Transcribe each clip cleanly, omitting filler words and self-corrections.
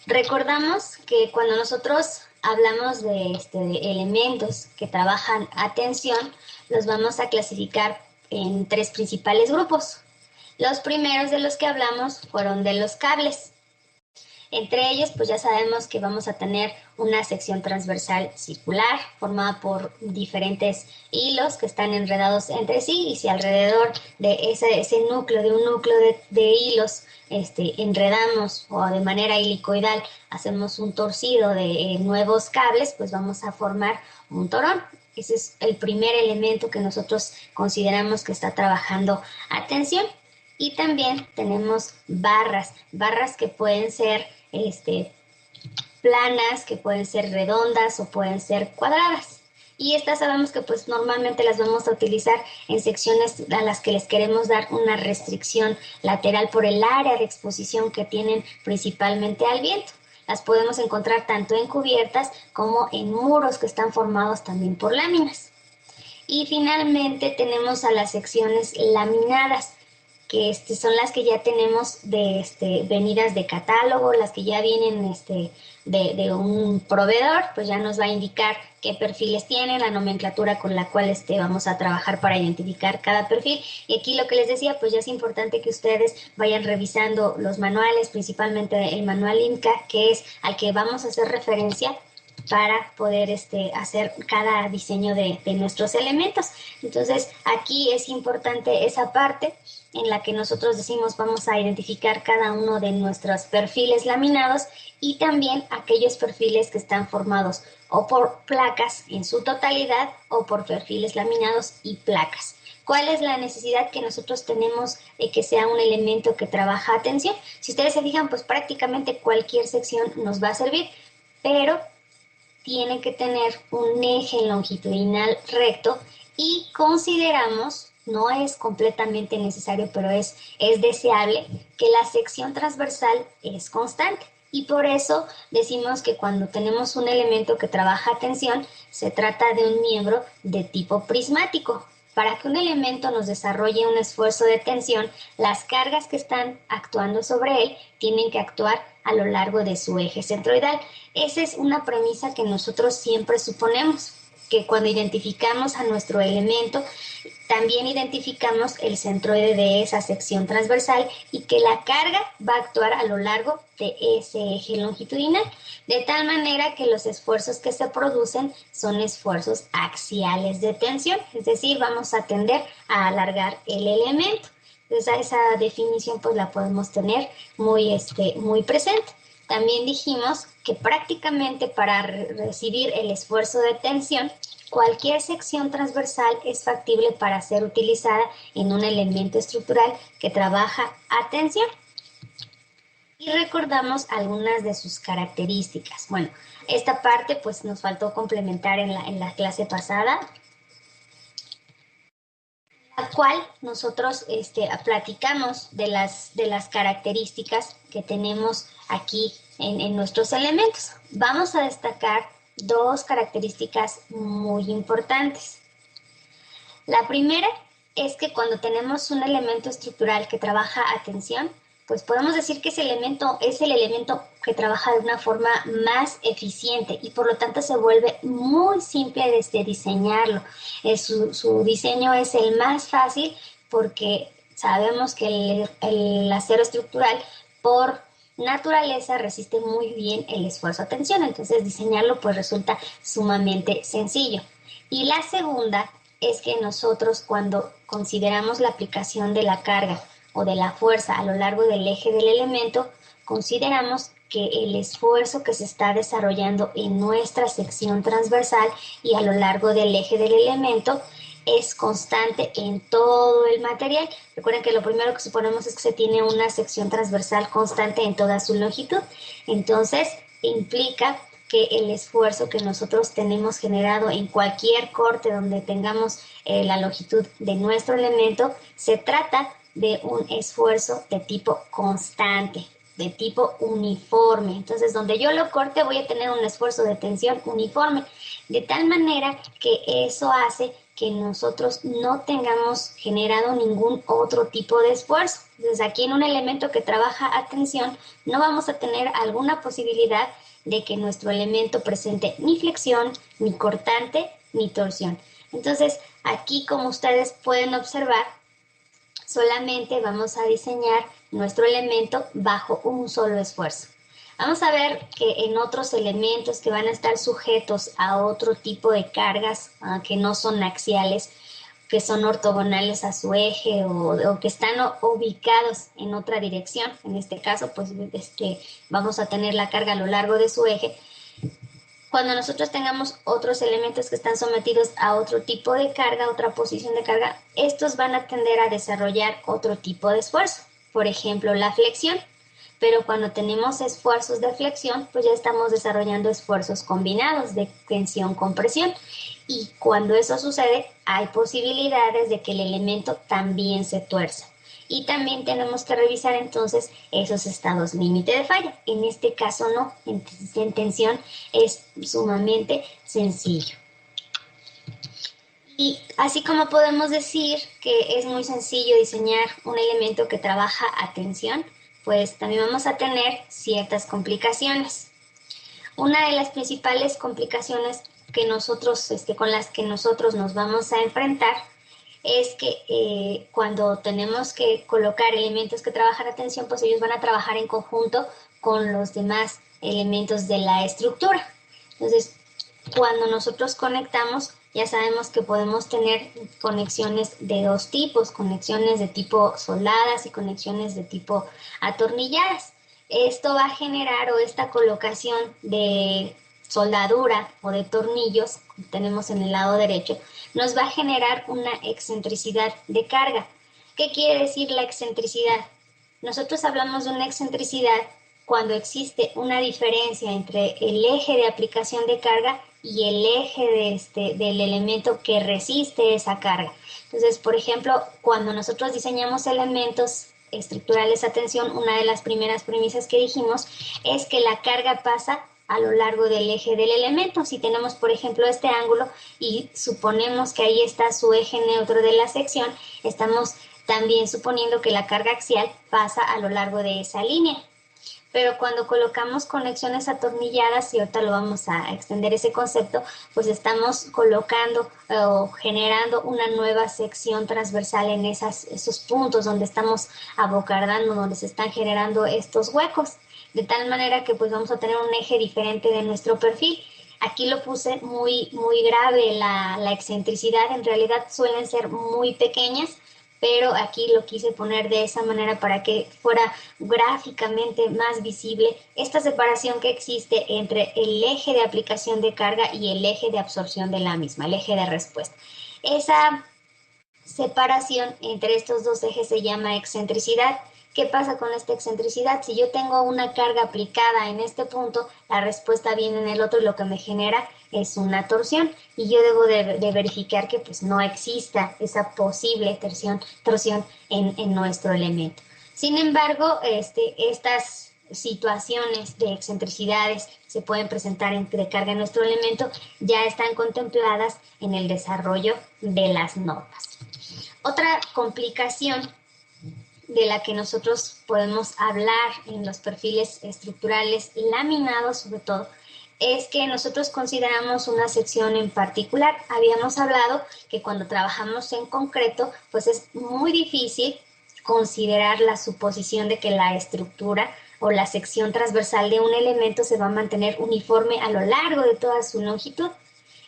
Recordamos que cuando nosotros hablamos de elementos que trabajan a tensión, los vamos a clasificar en tres principales grupos. Los primeros de los que hablamos fueron de los cables. Entre ellos, pues ya sabemos que vamos a tener una sección transversal circular formada por diferentes hilos que están enredados entre sí, y si alrededor de ese núcleo, de un núcleo de hilos, enredamos o de manera helicoidal hacemos un torcido de nuevos cables, pues vamos a formar un torón. Ese es el primer elemento que nosotros consideramos que está trabajando a tensión. Y también tenemos barras que pueden ser planas, que pueden ser redondas o pueden ser cuadradas. Y estas sabemos que pues normalmente las vamos a utilizar en secciones a las que les queremos dar una restricción lateral por el área de exposición que tienen principalmente al viento. Las podemos encontrar tanto en cubiertas como en muros que están formados también por láminas. Y finalmente tenemos a las secciones laminadas, que son las que ya tenemos venidas de catálogo, las que ya vienen de un proveedor, pues ya nos va a indicar qué perfiles tienen, la nomenclatura con la cual vamos a trabajar para identificar cada perfil. Y aquí lo que les decía, pues ya es importante que ustedes vayan revisando los manuales, principalmente el manual INCA, que es al que vamos a hacer referencia para poder hacer cada diseño de nuestros elementos. Entonces, aquí es importante esa parte en la que nosotros decimos vamos a identificar cada uno de nuestros perfiles laminados y también aquellos perfiles que están formados o por placas en su totalidad o por perfiles laminados y placas. ¿Cuál es la necesidad que nosotros tenemos de que sea un elemento que trabaja a tensión? Si ustedes se fijan, pues prácticamente cualquier sección nos va a servir, pero tiene que tener un eje longitudinal recto y consideramos, no es completamente necesario, pero es deseable que la sección transversal es constante. Y por eso decimos que cuando tenemos un elemento que trabaja a tensión, se trata de un miembro de tipo prismático. Para que un elemento nos desarrolle un esfuerzo de tensión, las cargas que están actuando sobre él tienen que actuar a lo largo de su eje centroidal. Esa es una premisa que nosotros siempre suponemos, que cuando identificamos a nuestro elemento, también identificamos el centroide de esa sección transversal y que la carga va a actuar a lo largo de ese eje longitudinal, de tal manera que los esfuerzos que se producen son esfuerzos axiales de tensión, es decir, vamos a tender a alargar el elemento. Entonces, esa definición pues la podemos tener muy presente. También dijimos que prácticamente para recibir el esfuerzo de tensión, cualquier sección transversal es factible para ser utilizada en un elemento estructural que trabaja a tensión. Y recordamos algunas de sus características. Bueno, esta parte pues nos faltó complementar en la clase pasada, la cual nosotros platicamos de las características que tenemos aquí en nuestros elementos. Vamos a destacar dos características muy importantes. La primera es que cuando tenemos un elemento estructural que trabaja a tensión, pues podemos decir que ese elemento es el elemento que trabaja de una forma más eficiente y por lo tanto se vuelve muy simple de diseñarlo. Su diseño es el más fácil porque sabemos que el acero estructural por naturaleza resiste muy bien el esfuerzo a tensión, entonces diseñarlo pues resulta sumamente sencillo. Y la segunda es que nosotros cuando consideramos la aplicación de la carga o de la fuerza a lo largo del eje del elemento, consideramos que el esfuerzo que se está desarrollando en nuestra sección transversal y a lo largo del eje del elemento es constante en todo el material. Recuerden que lo primero que suponemos es que se tiene una sección transversal constante en toda su longitud. Entonces, implica que el esfuerzo que nosotros tenemos generado en cualquier corte donde tengamos la longitud de nuestro elemento, se trata de un esfuerzo de tipo constante, de tipo uniforme. Entonces, donde yo lo corte voy a tener un esfuerzo de tensión uniforme, de tal manera que eso hace que nosotros no tengamos generado ningún otro tipo de esfuerzo. Entonces aquí en un elemento que trabaja a tensión no vamos a tener alguna posibilidad de que nuestro elemento presente ni flexión, ni cortante, ni torsión. Entonces aquí, como ustedes pueden observar, solamente vamos a diseñar nuestro elemento bajo un solo esfuerzo. Vamos a ver que en otros elementos que van a estar sujetos a otro tipo de cargas que no son axiales, que son ortogonales a su eje o que están ubicados en otra dirección, en este caso pues vamos a tener la carga a lo largo de su eje. Cuando nosotros tengamos otros elementos que están sometidos a otro tipo de carga, otra posición de carga, estos van a tender a desarrollar otro tipo de esfuerzo, por ejemplo la flexión. Pero cuando tenemos esfuerzos de flexión, pues ya estamos desarrollando esfuerzos combinados de tensión-compresión. Y cuando eso sucede, hay posibilidades de que el elemento también se tuerza. Y también tenemos que revisar entonces esos estados límite de falla. En este caso no, en tensión es sumamente sencillo. Y así como podemos decir que es muy sencillo diseñar un elemento que trabaja a tensión, pues también vamos a tener ciertas complicaciones. Una de las principales complicaciones que nosotros, con las que nosotros nos vamos a enfrentar es que cuando tenemos que colocar elementos que trabajan a tensión, pues ellos van a trabajar en conjunto con los demás elementos de la estructura. Entonces, cuando nosotros conectamos, ya sabemos que podemos tener conexiones de dos tipos, conexiones de tipo soldadas y conexiones de tipo atornilladas. Esto va a generar, o esta colocación de soldadura o de tornillos, como tenemos en el lado derecho, nos va a generar una excentricidad de carga. ¿Qué quiere decir la excentricidad? Nosotros hablamos de una excentricidad cuando existe una diferencia entre el eje de aplicación de carga y el eje del elemento que resiste esa carga. Entonces, por ejemplo, cuando nosotros diseñamos elementos estructurales a tensión, una de las primeras premisas que dijimos es que la carga pasa a lo largo del eje del elemento. Si tenemos, por ejemplo, este ángulo y suponemos que ahí está su eje neutro de la sección, estamos también suponiendo que la carga axial pasa a lo largo de esa línea. Pero cuando colocamos conexiones atornilladas, y ahorita lo vamos a extender ese concepto, pues estamos colocando o generando una nueva sección transversal en esos puntos donde estamos abocardando, donde se están generando estos huecos, de tal manera que pues vamos a tener un eje diferente de nuestro perfil. Aquí lo puse muy grave la excentricidad, en realidad suelen ser muy pequeñas, pero aquí lo quise poner de esa manera para que fuera gráficamente más visible esta separación que existe entre el eje de aplicación de carga y el eje de absorción de la misma, el eje de respuesta. Esa separación entre estos dos ejes se llama excentricidad. ¿Qué pasa con esta excentricidad? Si yo tengo una carga aplicada en este punto, la respuesta viene en el otro y lo que me genera es una torsión, y yo debo de verificar que pues no exista esa posible torsión en nuestro elemento. Sin embargo, estas situaciones de excentricidades que se pueden presentar entre carga en nuestro elemento ya están contempladas en el desarrollo de las normas. Otra complicación de la que nosotros podemos hablar en los perfiles estructurales laminados sobre todo, es que nosotros consideramos una sección en particular. Habíamos hablado que cuando trabajamos en concreto, pues es muy difícil considerar la suposición de que la estructura o la sección transversal de un elemento se va a mantener uniforme a lo largo de toda su longitud.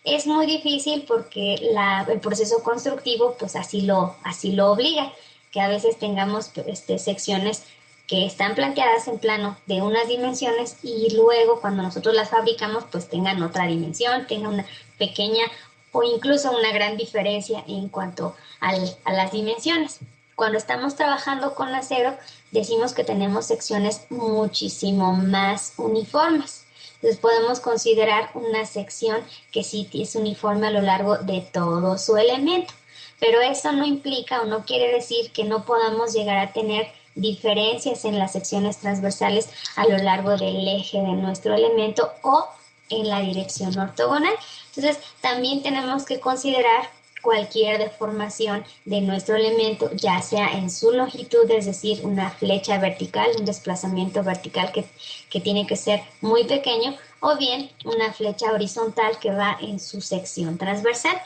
Es muy difícil porque el proceso constructivo pues así lo obliga, que a veces tengamos secciones que están planteadas en plano de unas dimensiones y luego cuando nosotros las fabricamos pues tengan otra dimensión, tengan una pequeña o incluso una gran diferencia en cuanto a las dimensiones. Cuando estamos trabajando con acero decimos que tenemos secciones muchísimo más uniformes. Entonces podemos considerar una sección que sí es uniforme a lo largo de todo su elemento. Pero eso no implica o no quiere decir que no podamos llegar a tener diferencias en las secciones transversales a lo largo del eje de nuestro elemento o en la dirección ortogonal. Entonces, también tenemos que considerar cualquier deformación de nuestro elemento, ya sea en su longitud, es decir, una flecha vertical, un desplazamiento vertical que tiene que ser muy pequeño, o bien una flecha horizontal que va en su sección transversal.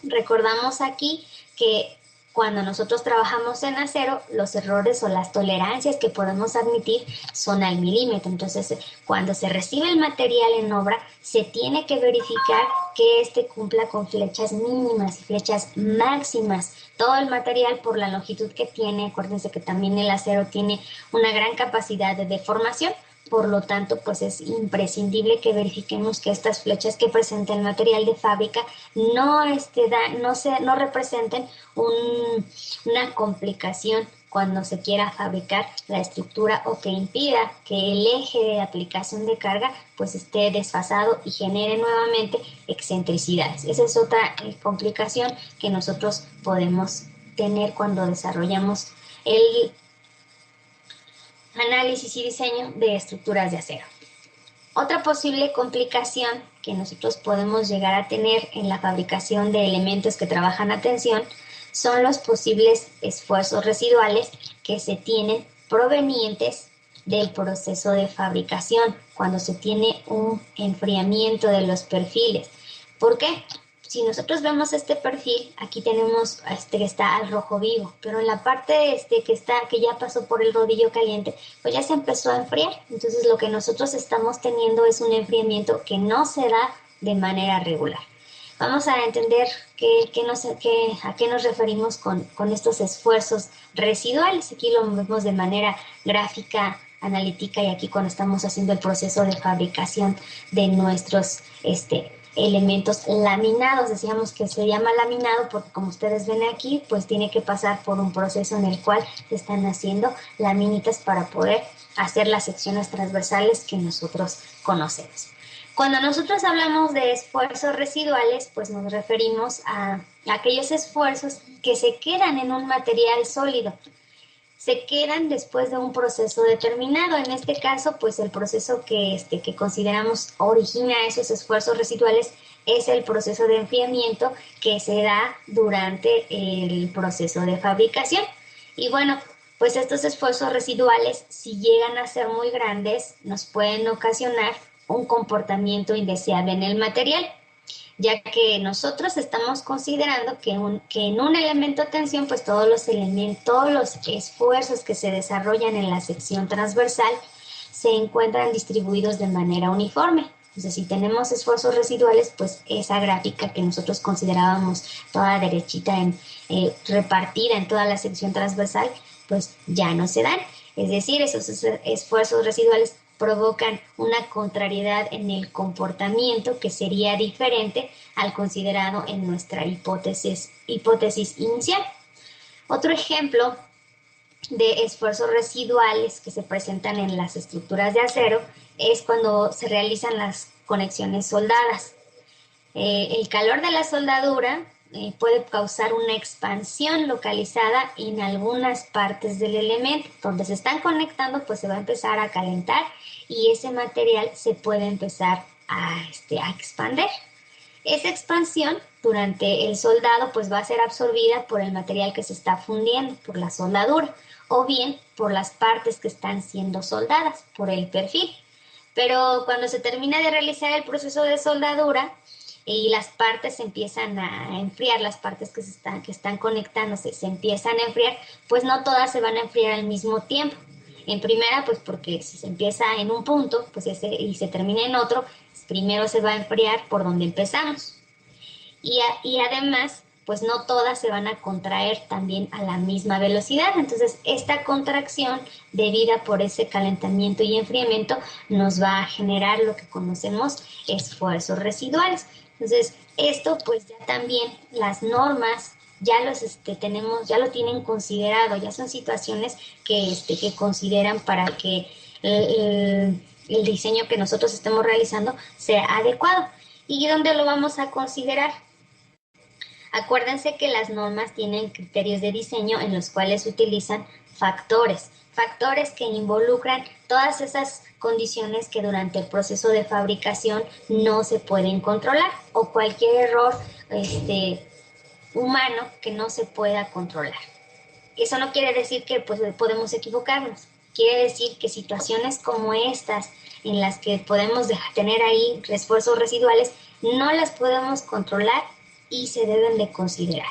Recordamos aquí que cuando nosotros trabajamos en acero, los errores o las tolerancias que podemos admitir son al milímetro. Entonces, cuando se recibe el material en obra, se tiene que verificar que éste cumpla con flechas mínimas y flechas máximas. Todo el material, por la longitud que tiene, acuérdense que también el acero tiene una gran capacidad de deformación. Por lo tanto, pues es imprescindible que verifiquemos que estas flechas que presenta el material de fábrica no representen una complicación cuando se quiera fabricar la estructura, o que impida que el eje de aplicación de carga pues esté desfasado y genere nuevamente excentricidades. Esa es otra complicación que nosotros podemos tener cuando desarrollamos el análisis y diseño de estructuras de acero. Otra posible complicación que nosotros podemos llegar a tener en la fabricación de elementos que trabajan a tensión son los posibles esfuerzos residuales que se tienen provenientes del proceso de fabricación cuando se tiene un enfriamiento de los perfiles. ¿Por qué? Si nosotros vemos este perfil, aquí tenemos que está al rojo vivo, pero en la parte que ya pasó por el rodillo caliente, pues ya se empezó a enfriar. Entonces lo que nosotros estamos teniendo es un enfriamiento que no se da de manera regular. Vamos a entender a qué nos referimos con estos esfuerzos residuales. Aquí lo vemos de manera gráfica, analítica, y aquí cuando estamos haciendo el proceso de fabricación de nuestros elementos laminados. Decíamos que se llama laminado porque, como ustedes ven aquí, pues tiene que pasar por un proceso en el cual se están haciendo laminitas para poder hacer las secciones transversales que nosotros conocemos. Cuando nosotros hablamos de esfuerzos residuales, pues nos referimos a aquellos esfuerzos que se quedan en un material sólido. Se quedan después de un proceso determinado. En este caso, pues el proceso que consideramos origina esos esfuerzos residuales es el proceso de enfriamiento que se da durante el proceso de fabricación. Y bueno, pues estos esfuerzos residuales, si llegan a ser muy grandes, nos pueden ocasionar un comportamiento indeseable en el material, ya que nosotros estamos considerando que en un elemento de tensión, pues todos los esfuerzos que se desarrollan en la sección transversal se encuentran distribuidos de manera uniforme. Entonces, si tenemos esfuerzos residuales, pues esa gráfica que nosotros considerábamos toda derechita, repartida en toda la sección transversal, pues ya no se dan. Es decir, esos esfuerzos residuales provocan una contrariedad en el comportamiento que sería diferente al considerado en nuestra hipótesis inicial. Otro ejemplo de esfuerzos residuales que se presentan en las estructuras de acero es cuando se realizan las conexiones soldadas. El calor de la soldadura puede causar una expansión localizada en algunas partes del elemento. Donde se están conectando, pues se va a empezar a calentar y ese material se puede empezar a expandir. Esa expansión durante el soldado pues va a ser absorbida por el material que se está fundiendo, por la soldadura, o bien por las partes que están siendo soldadas, por el perfil. Pero cuando se termina de realizar el proceso de soldadura y las partes empiezan a enfriar, las partes que están conectándose se empiezan a enfriar, pues no todas se van a enfriar al mismo tiempo. En primera, pues porque si se empieza en un punto pues y se termina en otro, primero se va a enfriar por donde empezamos. Y además, pues no todas se van a contraer también a la misma velocidad. Entonces, esta contracción debida por ese calentamiento y enfriamiento nos va a generar lo que conocemos esfuerzos residuales. Entonces, esto pues ya también las normas ya lo tienen considerado, ya son situaciones que consideran para que el diseño que nosotros estemos realizando sea adecuado. ¿Y dónde lo vamos a considerar? Acuérdense que las normas tienen criterios de diseño en los cuales se utilizan factores que involucran todas esas condiciones que durante el proceso de fabricación no se pueden controlar, o cualquier error humano que no se pueda controlar. Eso no quiere decir que pues, podemos equivocarnos. Quiere decir que situaciones como estas, en las que podemos tener ahí esfuerzos residuales, no las podemos controlar y se deben de considerar.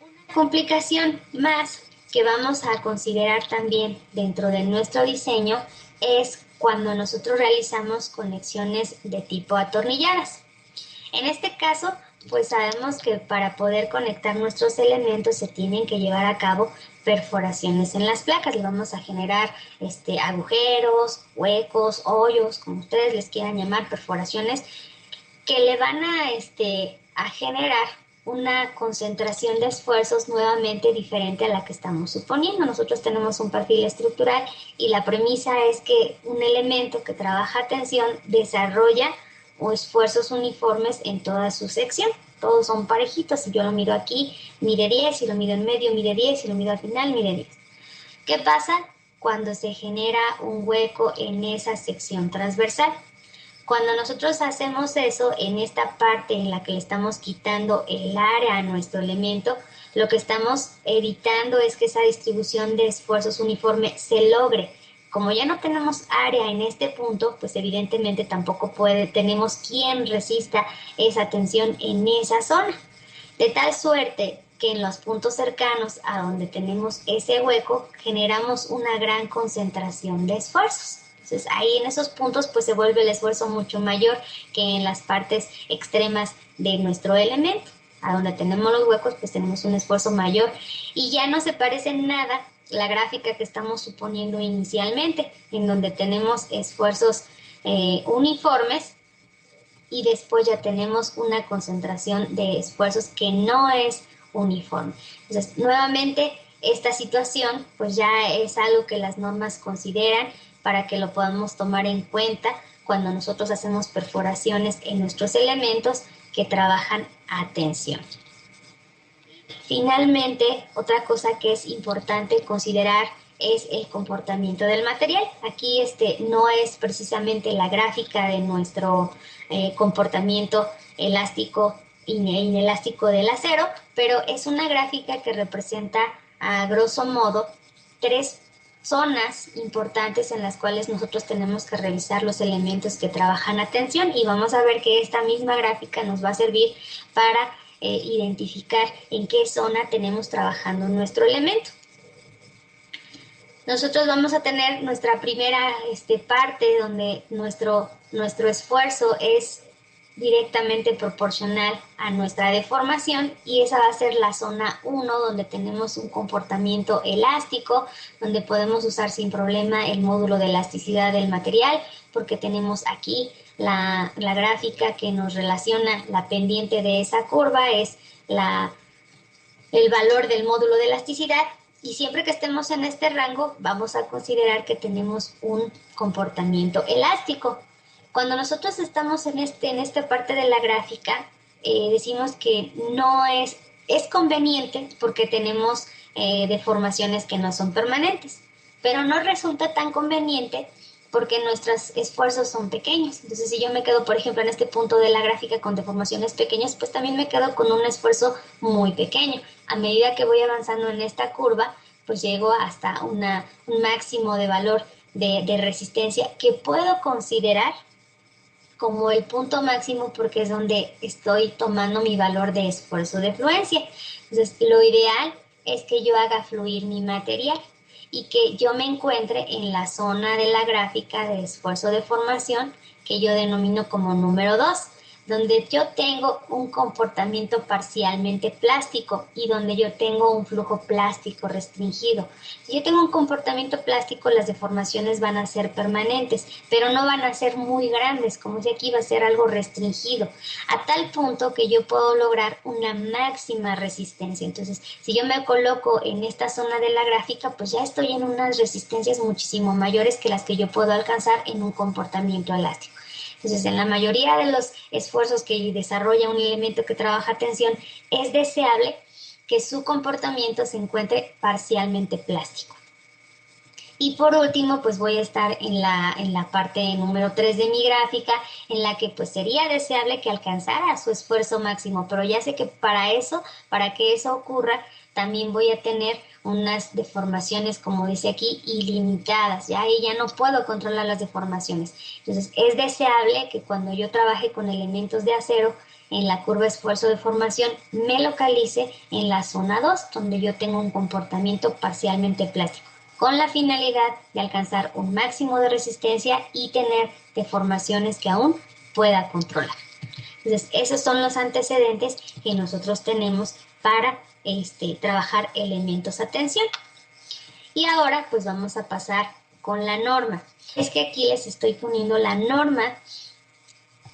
Una complicación más que vamos a considerar también dentro de nuestro diseño es cuando nosotros realizamos conexiones de tipo atornilladas. En este caso, pues sabemos que para poder conectar nuestros elementos se tienen que llevar a cabo perforaciones en las placas. Le vamos a generar agujeros, huecos, hoyos, como ustedes les quieran llamar, perforaciones que le van a generar una concentración de esfuerzos nuevamente diferente a la que estamos suponiendo. Nosotros tenemos un perfil estructural y la premisa es que un elemento que trabaja tensión desarrolla o esfuerzos uniformes en toda su sección. Todos son parejitos. Si yo lo mido aquí, mide 10, si lo mido en medio, mide 10, si lo mido al final, mide 10. ¿Qué pasa cuando se genera un hueco en esa sección transversal? Cuando nosotros hacemos eso, en esta parte en la que le estamos quitando el área a nuestro elemento, lo que estamos evitando es que esa distribución de esfuerzos uniforme se logre. Como ya no tenemos área en este punto, pues evidentemente tampoco tenemos quien resista esa tensión en esa zona. De tal suerte que en los puntos cercanos a donde tenemos ese hueco, generamos una gran concentración de esfuerzos. Entonces ahí en esos puntos pues se vuelve el esfuerzo mucho mayor que en las partes extremas de nuestro elemento. A donde tenemos los huecos pues tenemos un esfuerzo mayor y ya no se parece en nada la gráfica que estamos suponiendo inicialmente, en donde tenemos esfuerzos uniformes y después ya tenemos una concentración de esfuerzos que no es uniforme. Entonces nuevamente esta situación pues ya es algo que las normas consideran para que lo podamos tomar en cuenta cuando nosotros hacemos perforaciones en nuestros elementos que trabajan a tensión. Finalmente, otra cosa que es importante considerar es el comportamiento del material. Aquí no es precisamente la gráfica de nuestro comportamiento elástico e inelástico del acero, pero es una gráfica que representa a grosso modo 3 zonas importantes en las cuales nosotros tenemos que revisar los elementos que trabajan a tensión y vamos a ver que esta misma gráfica nos va a servir para identificar en qué zona tenemos trabajando nuestro elemento. Nosotros vamos a tener nuestra primera parte donde nuestro esfuerzo es directamente proporcional a nuestra deformación y esa va a ser la zona 1 donde tenemos un comportamiento elástico, donde podemos usar sin problema el módulo de elasticidad del material porque tenemos aquí la gráfica que nos relaciona la pendiente de esa curva es el valor del módulo de elasticidad y siempre que estemos en este rango vamos a considerar que tenemos un comportamiento elástico. Cuando nosotros estamos en esta parte de la gráfica, decimos que no es conveniente porque tenemos deformaciones que no son permanentes, pero no resulta tan conveniente porque nuestros esfuerzos son pequeños. Entonces, si yo me quedo, por ejemplo, en este punto de la gráfica con deformaciones pequeñas, pues también me quedo con un esfuerzo muy pequeño. A medida que voy avanzando en esta curva, pues llego hasta un máximo de valor de resistencia que puedo considerar como el punto máximo porque es donde estoy tomando mi valor de esfuerzo de fluencia. Entonces, lo ideal es que yo haga fluir mi material y que yo me encuentre en la zona de la gráfica de esfuerzo de formación que yo denomino como número 2, donde yo tengo un comportamiento parcialmente plástico y donde yo tengo un flujo plástico restringido. Si yo tengo un comportamiento plástico, las deformaciones van a ser permanentes, pero no van a ser muy grandes, como si aquí va a ser algo restringido, a tal punto que yo puedo lograr una máxima resistencia. Entonces, si yo me coloco en esta zona de la gráfica, pues ya estoy en unas resistencias muchísimo mayores que las que yo puedo alcanzar en un comportamiento elástico. Entonces, en la mayoría de los esfuerzos que desarrolla un elemento que trabaja tensión, es deseable que su comportamiento se encuentre parcialmente plástico. Y por último, pues voy a estar en la parte número 3 de mi gráfica, en la que pues sería deseable que alcanzara su esfuerzo máximo, pero ya sé que para que eso ocurra, también voy a tener unas deformaciones, como dice aquí, ilimitadas, ya ahí ya no puedo controlar las deformaciones. Entonces, es deseable que cuando yo trabaje con elementos de acero, en la curva esfuerzo-deformación, me localice en la zona 2, donde yo tengo un comportamiento parcialmente plástico, con la finalidad de alcanzar un máximo de resistencia y tener deformaciones que aún pueda controlar. Entonces, esos son los antecedentes que nosotros tenemos para trabajar elementos a tensión. Y ahora, pues vamos a pasar con la norma. Es que aquí les estoy poniendo la norma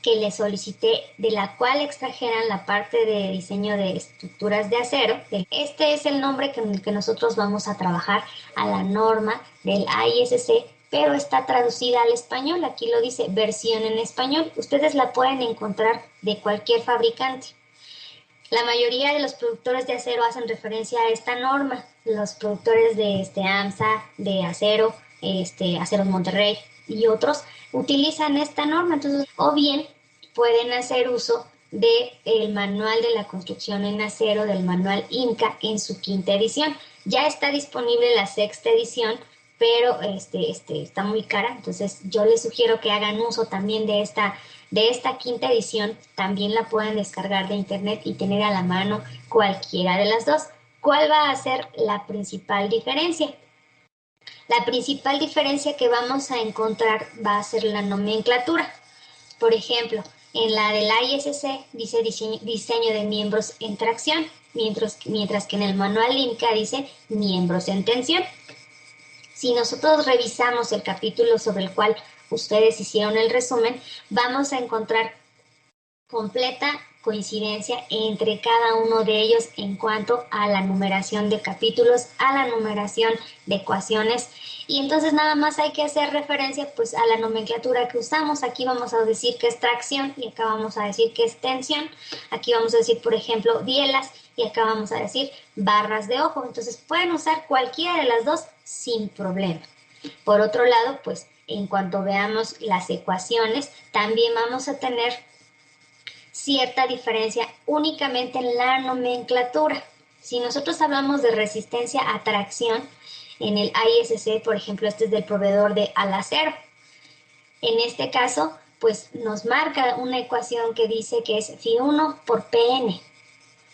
que les solicité, de la cual extrajeran la parte de diseño de estructuras de acero. Este es el nombre con el que nosotros vamos a trabajar a la norma del ISC, pero está traducida al español. Aquí lo dice versión en español. Ustedes la pueden encontrar de cualquier fabricante. La mayoría de los productores de acero hacen referencia a esta norma. Los productores de AMSA, de acero, Aceros Monterrey y otros utilizan esta norma. Entonces, o bien pueden hacer uso del manual de la construcción en acero, del manual INCA, en su 5ª edición. Ya está disponible la 6ª edición, pero está muy cara. Entonces, yo les sugiero que hagan uso también de esta 5ª edición. También la pueden descargar de internet y tener a la mano cualquiera de las dos. ¿Cuál va a ser la principal diferencia? La principal diferencia que vamos a encontrar va a ser la nomenclatura. Por ejemplo, en la del ISC dice diseño de miembros en tracción, mientras que en el manual INCA dice miembros en tensión. Si nosotros revisamos el capítulo sobre el cual ustedes hicieron el resumen, vamos a encontrar completa coincidencia entre cada uno de ellos en cuanto a la numeración de capítulos, a la numeración de ecuaciones, y entonces nada más hay que hacer referencia pues a la nomenclatura que usamos. Aquí vamos a decir que es tracción y acá vamos a decir que es tensión. Aquí vamos a decir, por ejemplo, bielas y acá vamos a decir barras de ojo. Entonces pueden usar cualquiera de las dos sin problema. Por otro lado, pues en cuanto veamos las ecuaciones, también vamos a tener cierta diferencia únicamente en la nomenclatura. Si nosotros hablamos de resistencia a tracción, en el ISC, por ejemplo, este es del proveedor de Alacero. En este caso, pues nos marca una ecuación que dice que es Φ1 por Pn.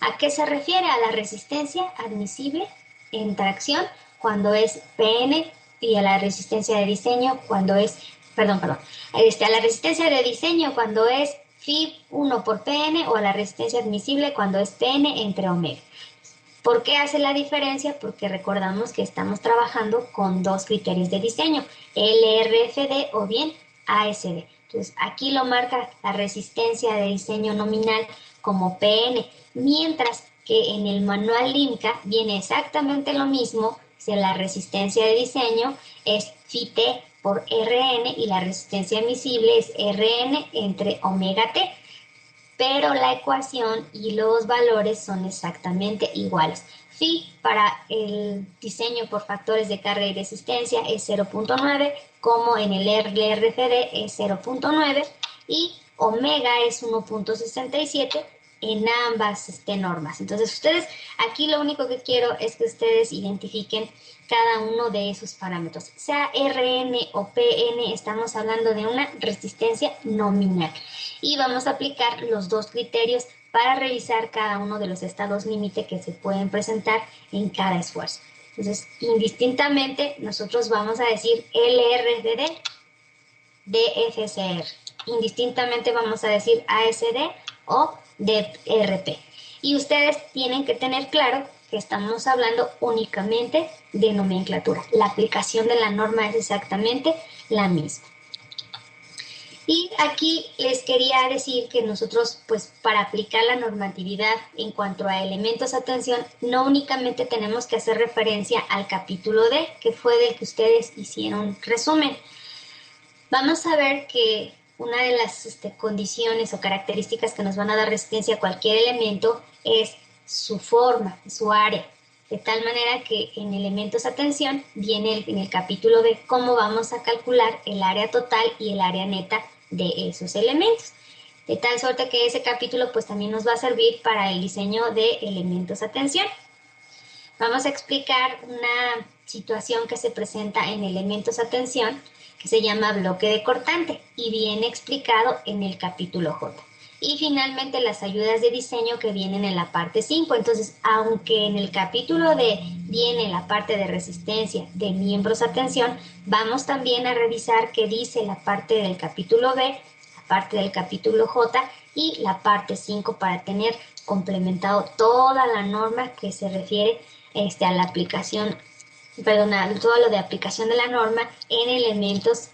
¿A qué se refiere? A la resistencia admisible en tracción cuando es Pn, y a la resistencia de diseño cuando es, a la resistencia de diseño cuando es Φ1 por Pn, o a la resistencia admisible cuando es Pn entre omega. ¿Por qué hace la diferencia? Porque recordamos que estamos trabajando con dos criterios de diseño, LRFD o bien ASD. Entonces, aquí lo marca la resistencia de diseño nominal como PN, mientras que en el manual INCA viene exactamente lo mismo, si la resistencia de diseño es Φt por Rn y la resistencia admisible es Rn entre omega T. Pero la ecuación y los valores son exactamente iguales. Phi para el diseño por factores de carga y resistencia es 0.9, como en el LRFD es 0.9, y omega es 1.67 en ambas normas. Entonces ustedes, aquí lo único que quiero es que ustedes identifiquen cada uno de esos parámetros. Sea Rn o Pn, estamos hablando de una resistencia nominal. Y vamos a aplicar los dos criterios para revisar cada uno de los estados límite que se pueden presentar en cada esfuerzo. Entonces, indistintamente, nosotros vamos a decir LRDD, DFCR. Indistintamente vamos a decir ASD o DRP. Y ustedes tienen que tener claro que estamos hablando únicamente de nomenclatura. La aplicación de la norma es exactamente la misma. Y aquí les quería decir que nosotros, pues para aplicar la normatividad en cuanto a elementos a tensión, no únicamente tenemos que hacer referencia al capítulo D, que fue del que ustedes hicieron resumen. Vamos a ver que una de las condiciones o características que nos van a dar resistencia a cualquier elemento es su forma, su área. de tal manera que en elementos atención viene en el capítulo B cómo vamos a calcular el área total y el área neta de esos elementos. De tal suerte que ese capítulo pues también nos va a servir para el diseño de elementos atención. Vamos a explicar una situación que se presenta en elementos atención que se llama bloque de cortante y viene explicado en el capítulo J. Y finalmente las ayudas de diseño que vienen en la parte 5. Entonces, aunque en el capítulo D viene la parte de resistencia de miembros a tensión, vamos también a revisar qué dice la parte del capítulo B, la parte del capítulo J y la parte 5 para tener complementado toda la norma que se refiere a la aplicación, a todo lo de aplicación de la norma en elementos